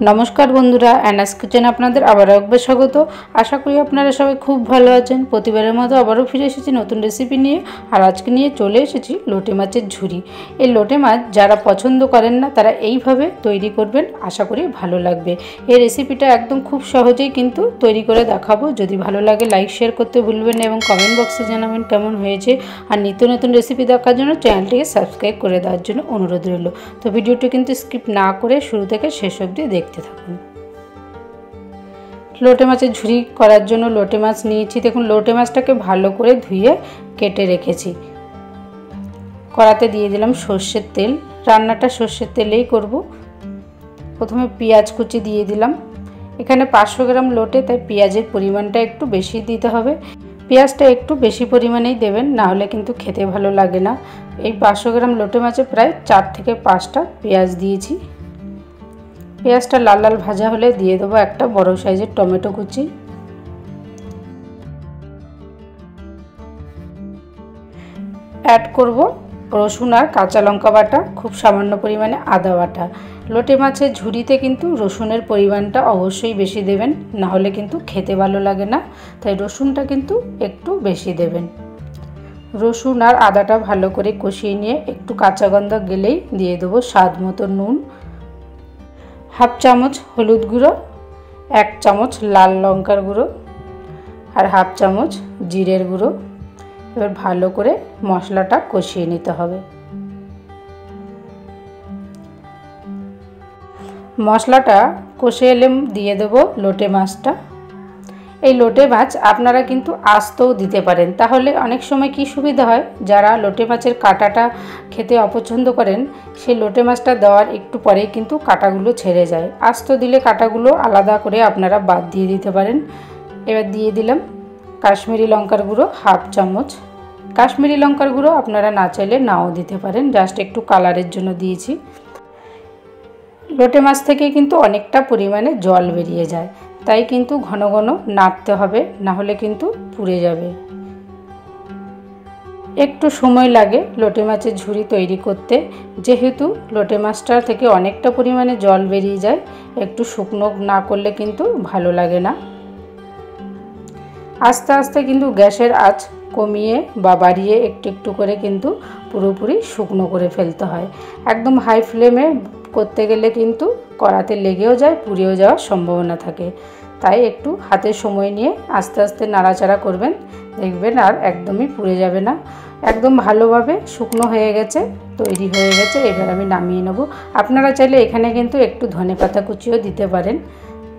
नमस्कार बंधुरा NS kitchen आपनादेर आबार एकबार स्वागत। आशा करी आपनारा सबाई खूब भालो आछेन। प्रतिबारेर मतो आबारो फिरे एसेछि नतुन रेसिपि निये और आजके निये चले एसेछि लोटे माछेर झुरी। এই লোটে মাছ যারা পছন্দ করেন না তারা এইভাবে তৈরি করবেন, আশা করি ভালো লাগবে। এই রেসিপিটা একদম খুব সহজেই কিন্তু তৈরি করে দেখাবো। যদি ভালো লাগে লাইক শেয়ার করতে ভুলবেন না এবং কমেন্ট বক্সে জানাবেন কেমন হয়েছে। আর নিত্য নতুন রেসিপি দেখার জন্য চ্যানেলটিকে সাবস্ক্রাইব করে দেওয়ার জন্য অনুরোধ রইল। তো ভিডিওটি কিন্তু স্কিপ না করে শুরু থেকে শেষ অবধি দেখতে থাকুন। লোটে মাছের ঝুরি করার জন্য লোটে মাছ নিয়েছি। দেখুন লোটে মাছটাকে ভালো করে ধুয়ে কেটে রেখেছি। কড়াতে দিয়ে দিলাম সর্ষের তেল। রান্নাটা সর্ষের তেলেই করব। প্রথমে পেঁয়াজ কুচি দিয়ে দিলাম। এখানে 500 গ্রাম লোটে, তাই পেঁয়াজের পরিমাণটা একটু বেশি দিতে হবে। পেঁয়াজটা একটু বেশি পরিমাণেই দেবেন, না হলে কিন্তু খেতে ভালো লাগে না। এই 500 গ্রাম লোটে মাছে প্রায় 4 থেকে 5টা পেঁয়াজ দিয়েছি। পেঁয়াজটা লাল লাল ভাজা হলে দিয়ে দেবো একটা বড় সাইজের টমেটো কুচি। অ্যাড করব রসুন আর কাঁচা লঙ্কা বাটা, খুব সামান্য পরিমাণে আদা বাটা। লোটে মাছের ঝুরিতে কিন্তু রসুনের পরিমাণটা অবশ্যই বেশি দেবেন, না হলে কিন্তু খেতে ভালো লাগে না। তাই রসুনটা কিন্তু একটু বেশি দেবেন। রসুন আর আদাটা ভালো করে কষিয়ে নিয়ে একটু কাঁচা গন্ধ গেলেই দিয়ে দেবো স্বাদ মতো নুন, হাফ চামচ হলুদ গুঁড়ো, 1 চামচ লাল লঙ্কার গুঁড়ো আর হাফ চামচ জিরের গুঁড়ো। এবার ভালো করে মশলাটা কষিয়ে নিতে হবে। মশলাটা কষে এলে দিয়ে দেবো লোটে মাছটা। এই লোটে মাছ আপনারা কিন্তু আস্তেও দিতে পারেন, তাহলে অনেক সময় কি সুবিধা হয়, যারা লোটে মাছের কাঁটাটা খেতে অপছন্দ করেন সেই লোটে মাছটা দেওয়ার একটু পরেই কিন্তু কাঁটাগুলো ছেড়ে যায়। আস্ত দিলে কাঁটাগুলো আলাদা করে আপনারা বাদ দিয়ে দিতে পারেন। এবার দিয়ে দিলাম কাশ্মীরি লঙ্কার গুঁড়ো হাফ চামচ। কাশ্মীরি লঙ্কার গুঁড়ো আপনারা না চাইলে নাও দিতে পারেন, জাস্ট একটু কালারের জন্য দিয়েছি। লোটে মাছ থেকে কিন্তু অনেকটা পরিমাণে জল বেরিয়ে যায়, তাই কিন্তু ঘন ঘন নাড়তে হবে, না হলে কিন্তু পুড়ে যাবে। একটু সময় লাগে লোটে মাছের ঝুরি তৈরি করতে, যেহেতু লোটে মাছটা থেকে অনেকটা পরিমাণে জল বেরিয়ে যায়। একটু শুকনো না করলে কিন্তু ভালো লাগে না। আস্তে আস্তে কিন্তু গ্যাসের আঁচ কমিয়ে বা বাড়িয়ে একটু একটু করে কিন্তু পুরোপুরি শুকনো করে ফেলতে হয়। একদম হাই ফ্লেমে করতে গেলে কিন্তু কড়াতে লেগেও যায়, পুড়েও যাওয়ার সম্ভাবনা থাকে। তাই একটু হাতে সময় নিয়ে আস্তে আস্তে নাড়াচাড়া করবেন, দেখবেন আর একদমই পুড়ে যাবে না। একদম ভালোভাবে শুকনো হয়ে গেছে, তৈরি হয়ে গেছে। এবার আমি নামিয়ে নেব। আপনারা চাইলে এখানে কিন্তু একটু ধনেপাতা কুচিও দিতে পারেন।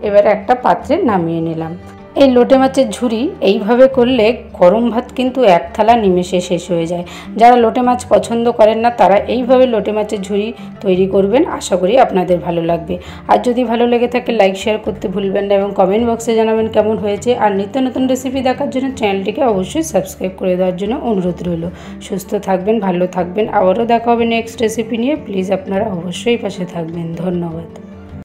এবার একটা পাত্রে নামিয়ে নিলাম। এই লোটে মাছের ঝুরি এইভাবে করলে গরম ভাত কিন্তু এক থালা নিমেষে শেষ হয়ে যায়। যারা লোটে মাছ পছন্দ করেন না তারা এইভাবে লোটে মাছের ঝুরি তৈরি করবেন, আশা করি আপনাদের ভালো লাগবে। আর যদি ভালো লেগে থাকে লাইক শেয়ার করতে ভুলবেন না এবং কমেন্ট বক্সে জানাবেন কেমন হয়েছে। আর নিত্য নতুন রেসিপি দেখার জন্য চ্যানেলটিকে অবশ্যই সাবস্ক্রাইব করে দেওয়ার জন্য অনুরোধ রইল। সুস্থ থাকবেন, ভালো থাকবেন। আবারও দেখা হবে নেক্সট রেসিপি নিয়ে। প্লিজ আপনারা অবশ্যই পাশে থাকবেন। ধন্যবাদ।